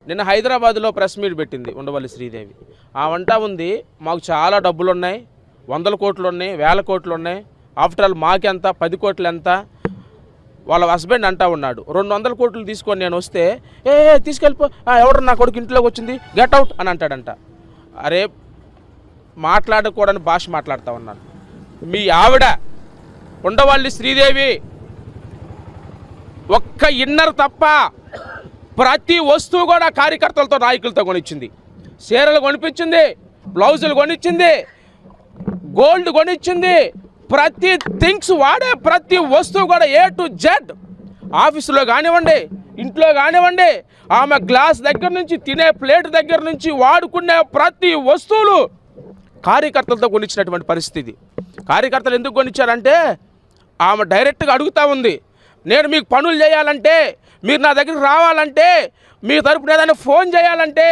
నిన్న హైదరాబాద్లో press meet పెట్టింది ఉండవల్లి శ్రీదేవి. ఆ వంట ఉంది, మాకు చాలా డబ్బులు ఉన్నాయి, 100 కోట్లు ఉన్నాయి, 1000 కోట్లు ఉన్నాయి, ఆఫ్టర్ ఆల్ మాకెంత 10 కోట్లు ఎంత. వాళ్ళ హస్బెండ్ అంటా ఉన్నాడు 200 కోట్లు తీసుకొని నేను వస్తే తీసుకెళ్ళిపో, ఎవరు నా కొడుకు ఇంట్లోకి వచ్చింది, గెట్ అవుట్ అని అంటాడంట. అరే మాట్లాడకూడని భాష మాట్లాడుతూ ఉన్నాను. మీ ఆవిడ ఉండవల్లి శ్రీదేవి ఒక్క ఇన్నర్ తప్ప ప్రతి వస్తువు కూడా కార్యకర్తలతో నాయకులతో కొనిచ్చింది. చీరలు కొనిపించింది, బ్లౌజులు కొనిచ్చింది, గోల్డ్ కొనిచ్చింది, ప్రతి థింగ్స్ వాడే ప్రతి వస్తువు కూడా A to Z. ఆఫీసులో కానివ్వండి, ఇంట్లో కానివ్వండి, ఆమె గ్లాస్ దగ్గర నుంచి తినే ప్లేట్ దగ్గర నుంచి వాడుకునే ప్రతి వస్తువులు కార్యకర్తలతో కొనిచ్చినటువంటి పరిస్థితి. కార్యకర్తలు ఎందుకు కొనిచ్చారంటే ఆమె డైరెక్ట్గా అడుగుతూ ఉంది, నేను మీకు పనులు చేయాలంటే, మీరు నా దగ్గరికి రావాలంటే, మీ తరపున ఏదైనా ఫోన్ చేయాలంటే